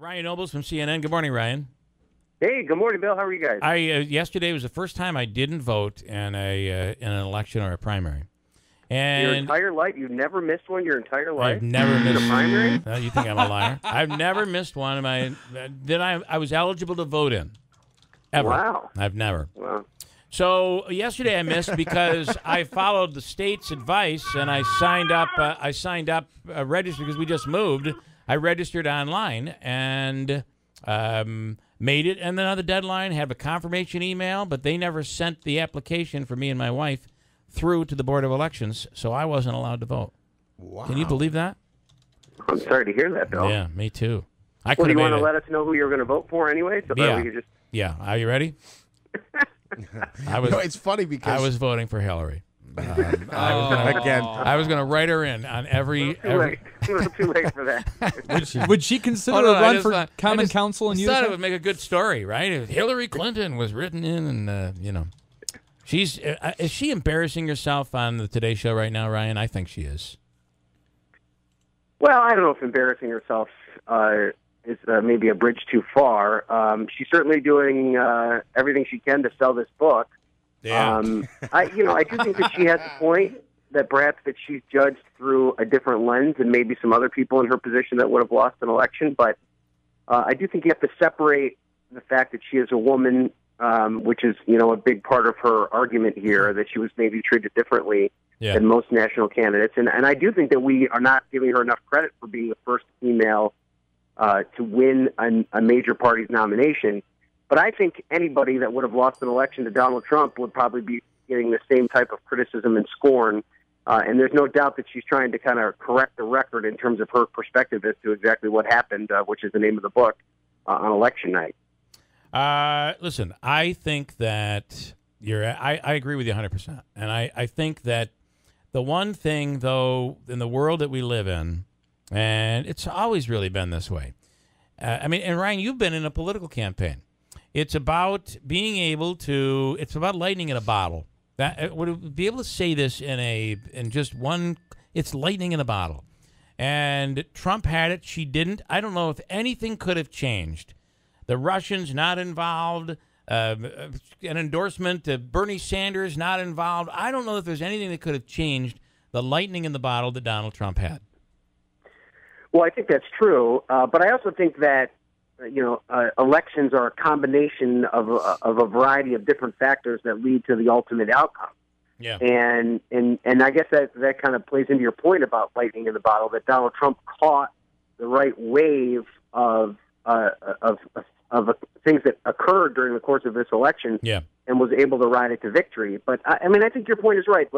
Ryan Nobles from CNN. Good morning, Ryan. Hey, good morning, Bill. How are you guys? Yesterday was the first time I didn't vote in an election or a primary. And your entire life? You've never missed one your entire life? I've never missed a primary? You think I'm a liar? I've never missed one of my that I was eligible to vote in. Ever. Wow. I've never. Wow. So yesterday I missed because I followed the state's advice and I signed up. Registered because we just moved. I registered online and made it. And then on the deadline, have a confirmation email, but they never sent the application for me and my wife through to the Board of Elections, so I wasn't allowed to vote. Wow. Can you believe that? I'm sorry to hear that, Bill. Yeah, me too. Well, do you want to let us know who you're going to vote for anyway? So yeah. that we could just... Yeah. Are you ready? It's funny because I was voting for Hillary. I was going to write her in on every. A little too late for that. Would she consider a run for Common Council in Utah? I thought it would make a good story, right? If Hillary Clinton was written in, and she's is she embarrassing herself on the Today Show right now, Ryan? I think she is. Well, I don't know if embarrassing herself is maybe a bridge too far. She's certainly doing everything she can to sell this book. Yeah. I do think that she has a point that perhaps that she's judged through a different lens and maybe some other people in her position that would have lost an election. But I do think you have to separate the fact that she is a woman, which is, a big part of her argument here, that she was maybe treated differently than most national candidates. And I do think that we are not giving her enough credit for being the first female to win a major party's nomination. But I think anybody that would have lost an election to Donald Trump would probably be getting the same type of criticism and scorn. And there's no doubt that she's trying to kind of correct the record in terms of her perspective as to exactly what happened, which is the name of the book, on election night. Listen, I think that I agree with you 100%. And I think that the one thing, though, in the world that we live in, and it's always really been this way. And Ryan, you've been in a political campaign. It's about being able to. It's about lightning in a bottle. That would be able to say this in just one. It's lightning in a bottle, and Trump had it. She didn't. I don't know if anything could have changed. The Russians not involved. An endorsement to Bernie Sanders not involved. I don't know if there's anything that could have changed the lightning in the bottle that Donald Trump had. Well, I think that's true, but I also think that. Elections are a combination of a variety of different factors that lead to the ultimate outcome. Yeah. And I guess that kind of plays into your point about lightning in the bottle, that Donald Trump caught the right wave of things that occurred during the course of this election, and was able to ride it to victory. But I think your point is right.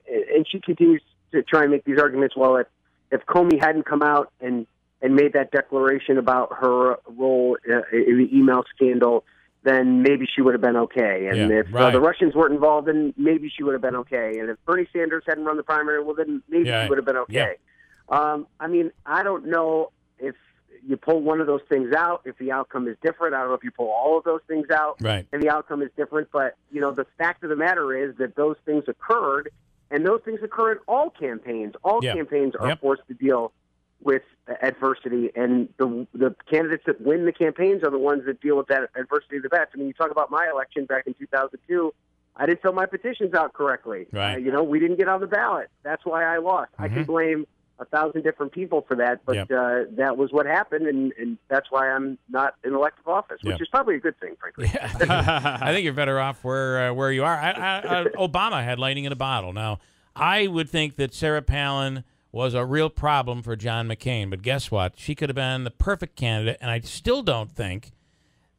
And she continues to try and make these arguments. Well, if Comey hadn't come out and made that declaration about her role in the email scandal, then maybe she would have been okay. And if the Russians weren't involved, then maybe she would have been okay. And if Bernie Sanders hadn't run the primary, well, then maybe she would have been okay. Yeah. I don't know if you pull one of those things out, if the outcome is different. I don't know if you pull all of those things out, and the outcome is different. But, the fact of the matter is that those things occurred, and those things occur in all campaigns. All campaigns are forced to deal with adversity, and the candidates that win the campaigns are the ones that deal with that adversity the best. You talk about my election back in 2002. I didn't fill my petitions out correctly. Right. We didn't get on the ballot. That's why I lost. I can blame 1,000 different people for that, but that was what happened, and that's why I'm not in elective office, which is probably a good thing, frankly. I think you're better off where you are. Obama had lightning in a bottle. Now, I would think that Sarah Palin was a real problem for John McCain. But guess what? She could have been the perfect candidate, and I still don't think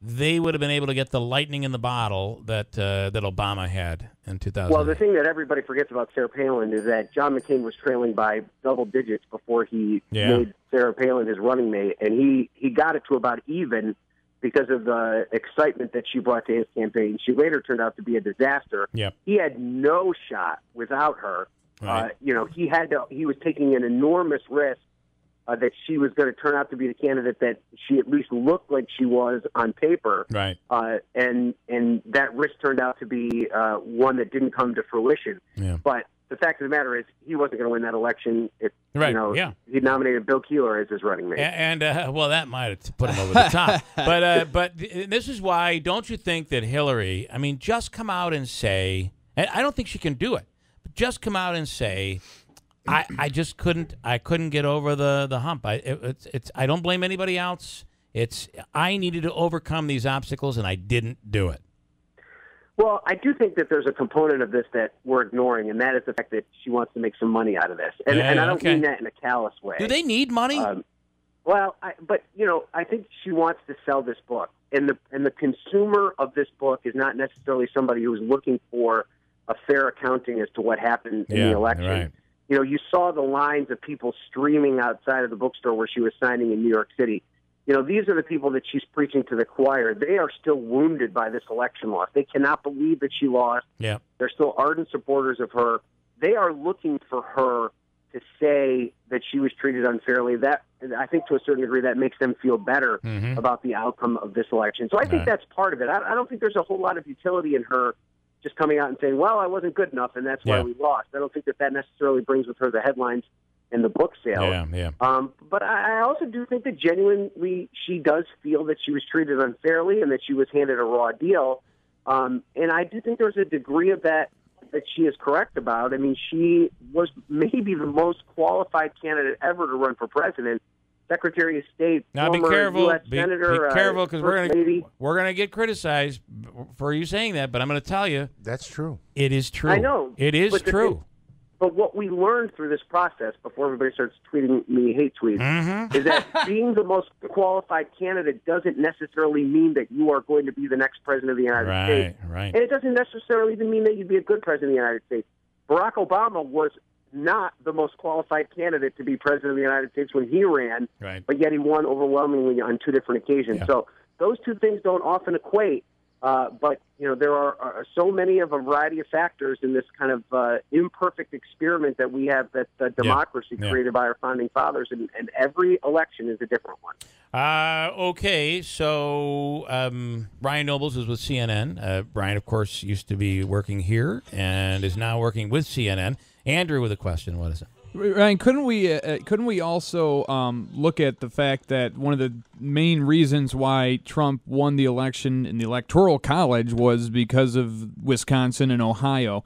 they would have been able to get the lightning in the bottle that Obama had in 2000. Well, the thing that everybody forgets about Sarah Palin is that John McCain was trailing by double digits before he made Sarah Palin his running mate, and he got it to about even because of the excitement that she brought to his campaign. She later turned out to be a disaster. Yep. He had no shot without her. Right. He was taking an enormous risk that she was going to turn out to be the candidate that she at least looked like she was on paper. Right. And that risk turned out to be one that didn't come to fruition. Yeah. But the fact of the matter is he wasn't going to win that election if he nominated Bill Keeler as his running mate. And well, that might have put him over the top. But this is why, don't you think that Hillary, I mean, just come out and say, and I don't think she can do it, but just come out and say, I just couldn't get over the hump. I don't blame anybody else. I needed to overcome these obstacles, and I didn't do it. Well, I do think that there's a component of this that we're ignoring, and that is the fact that she wants to make some money out of this. And I don't mean that in a callous way. Do they need money? But I think she wants to sell this book, and the consumer of this book is not necessarily somebody who's looking for a fair accounting as to what happened in the election. Right. You saw the lines of people streaming outside of the bookstore where she was signing in New York City. These are the people that she's preaching to the choir. They are still wounded by this election loss. They cannot believe that she lost. Yeah. They're still ardent supporters of her. They are looking for her to say that she was treated unfairly. That, I think, to a certain degree, that makes them feel better about the outcome of this election. So I think that's part of it. I don't think there's a whole lot of utility in her just coming out and saying, well, I wasn't good enough, and that's why we lost. I don't think that necessarily brings with her the headlines and the book sales. But I also do think that genuinely she does feel that she was treated unfairly and that she was handed a raw deal. And I do think there's a degree of that she is correct about. I mean, she was maybe the most qualified candidate ever to run for president. Secretary of State, now former be careful, U.S. Senator. Be careful, because we're gonna get criticized for you saying that. But I'm going to tell you, that's true. It is true. I know it is true. But what we learned through this process, before everybody starts tweeting me hate tweets, is that being the most qualified candidate doesn't necessarily mean that you are going to be the next president of the United States. Right. And it doesn't necessarily even mean that you'd be a good president of the United States. Barack Obama was not the most qualified candidate to be president of the United States when he ran, but yet he won overwhelmingly on two different occasions. Yeah. So those two things don't often equate. But there are so many of a variety of factors in this kind of imperfect experiment that we have, that democracy created by our founding fathers, and every election is a different one. Okay, so Brian Nobles is with CNN. Brian, of course, used to be working here and is now working with CNN. Andrew with a question. What is it? Ryan, couldn't we also look at the fact that one of the main reasons why Trump won the election in the Electoral College was because of Wisconsin and Ohio?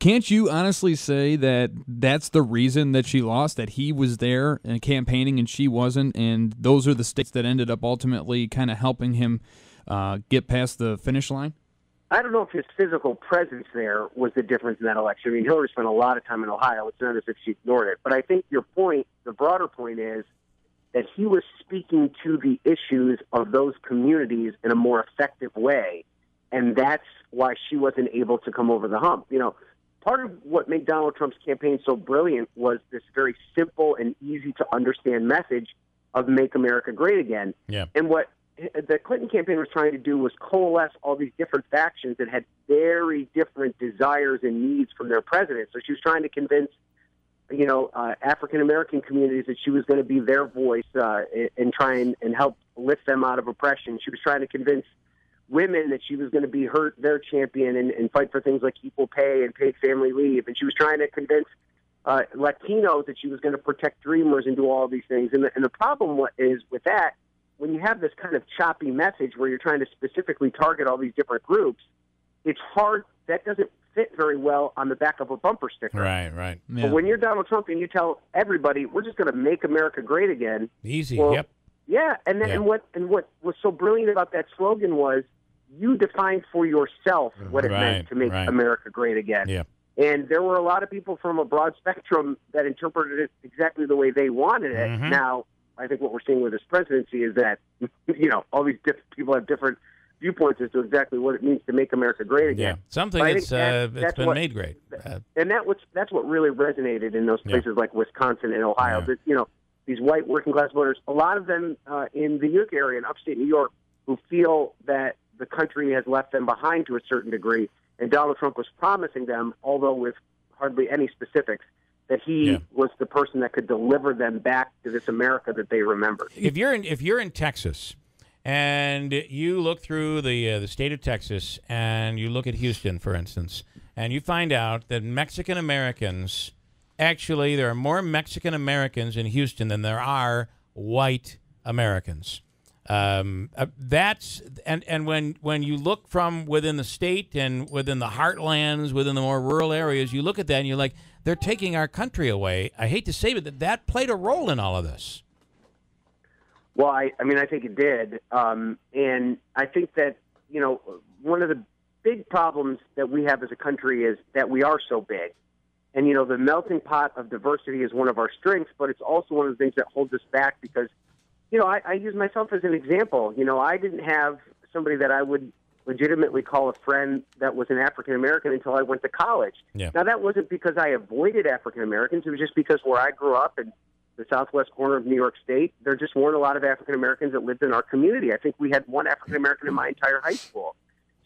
Can't you honestly say that that's the reason that she lost, that he was there and campaigning and she wasn't, and those are the states that ended up ultimately kind of helping him get past the finish line? I don't know if his physical presence there was the difference in that election. I mean, Hillary spent a lot of time in Ohio. It's not as if she ignored it. But I think your point, the broader point, is that he was speaking to the issues of those communities in a more effective way, and that's why she wasn't able to come over the hump. Part of what made Donald Trump's campaign so brilliant was this very simple and easy-to-understand message of Make America Great Again. Yeah. And what the Clinton campaign was trying to do was coalesce all these different factions that had very different desires and needs from their president. So she was trying to convince, African-American communities that she was going to be their voice and try and help lift them out of oppression. She was trying to convince women that she was going to be their champion and fight for things like equal pay and paid family leave. And she was trying to convince Latinos that she was going to protect dreamers and do all these things. And the problem is with that, when you have this kind of choppy message where you're trying to specifically target all these different groups, it's hard. That doesn't fit very well on the back of a bumper sticker. Right. Yeah. But when you're Donald Trump and you tell everybody, we're just going to make America great again. Easy, well, yeah. And then and what was so brilliant about that slogan was you defined for yourself what it meant to make America great again. Yeah. And there were a lot of people from a broad spectrum that interpreted it exactly the way they wanted it. Mm-hmm. Now, I think what we're seeing with this presidency is that, all these different people have different viewpoints as to exactly what it means to make America great again. Yeah, something it's been made great. And that's what really resonated in those places like Wisconsin and Ohio. Yeah. These white working class voters, a lot of them in the Utica area in upstate New York, who feel that the country has left them behind to a certain degree. And Donald Trump was promising them, although with hardly any specifics, that he was the person that could deliver them back to this America that they remembered. If you're in Texas and you look through the state of Texas and you look at Houston, for instance, and you find out that Mexican Americans, actually, there are more Mexican Americans in Houston than there are white Americans. That's and when you look from within the state and within the heartlands, within the more rural areas, you look at that and you're like, they're taking our country away. I hate to say it, but that played a role in all of this. Well, I mean, I think it did, and I think that one of the big problems that we have as a country is that we are so big, and the melting pot of diversity is one of our strengths, but it's also one of the things that holds us back because. I use myself as an example. I didn't have somebody that I would legitimately call a friend that was an African American until I went to college. Yeah. Now, that wasn't because I avoided African Americans. It was just because where I grew up in the southwest corner of New York State, there just weren't a lot of African Americans that lived in our community. I think we had one African American in my entire high school.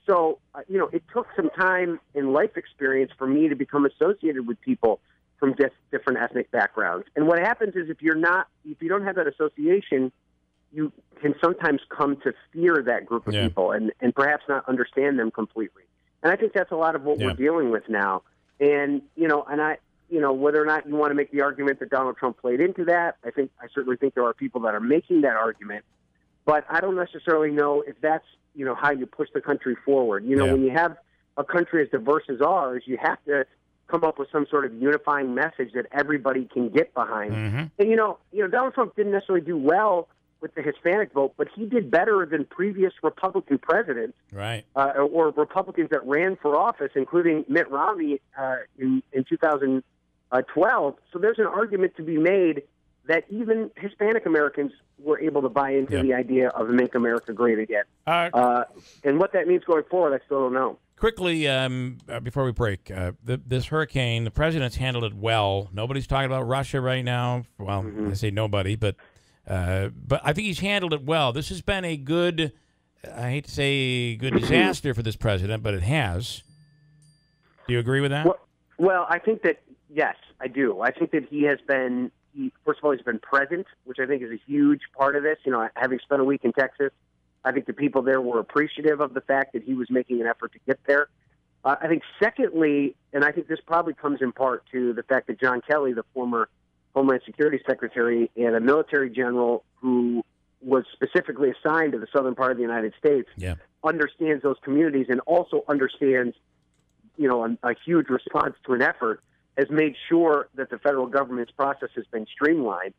So, it took some time in life experience for me to become associated with people from different ethnic backgrounds. And what happens is if you don't have that association, you can sometimes come to fear that group of people and perhaps not understand them completely. And I think that's a lot of what we're dealing with now. And, whether or not you want to make the argument that Donald Trump played into that, I certainly think there are people that are making that argument. But I don't necessarily know if that's, how you push the country forward. When you have a country as diverse as ours, you have to come up with some sort of unifying message that everybody can get behind. Mm-hmm. And, Donald Trump didn't necessarily do well with the Hispanic vote, but he did better than previous Republican presidents, right? Or Republicans that ran for office, including Mitt Romney in 2012. So there's an argument to be made that even Hispanic Americans were able to buy into the idea of Make America Great Again. And what that means going forward, I still don't know. Quickly, before we break, this hurricane, the president's handled it well. Nobody's talking about Russia right now. Well, I say nobody, but I think he's handled it well. This has been a good, I hate to say good disaster for this president, but it has. Do you agree with that? Well, I think that, yes, I do. I think that he has been, first of all, he's been present, which I think is a huge part of this. Having spent a week in Texas, I think the people there were appreciative of the fact that he was making an effort to get there. I think secondly, and I think this probably comes in part to the fact that John Kelly, the former Homeland Security Secretary and a military general who was specifically assigned to the southern part of the United States, understands those communities and also understands, a huge response to an effort, has made sure that the federal government's process has been streamlined.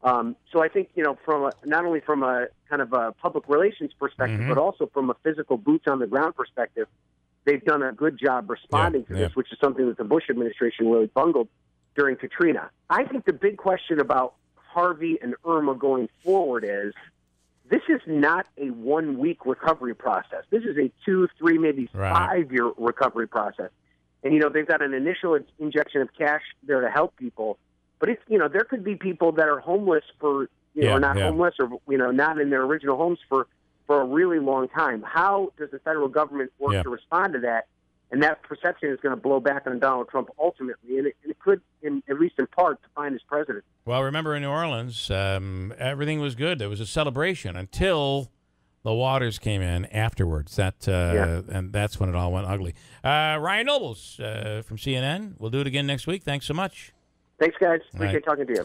So I think, not only from a kind of a public relations perspective, but also from a physical boots on the ground perspective, they've done a good job responding to this, which is something that the Bush administration really bungled during Katrina. I think the big question about Harvey and Irma going forward is this is not a 1 week recovery process. This is a 2, 3, maybe 5 year recovery process. And, they've got an initial injection of cash there to help people. But it's, there could be people that are homeless for, homeless or, not in their original homes for a really long time. How does the federal government work to respond to that? And that perception is going to blow back on Donald Trump ultimately. And it could, at least in part, define his president. Well, remember in New Orleans, everything was good. There was a celebration until the waters came in afterwards. And that's when it all went ugly. Ryan Nobles from CNN. We'll do it again next week. Thanks so much. Thanks, guys. Appreciate talking to you.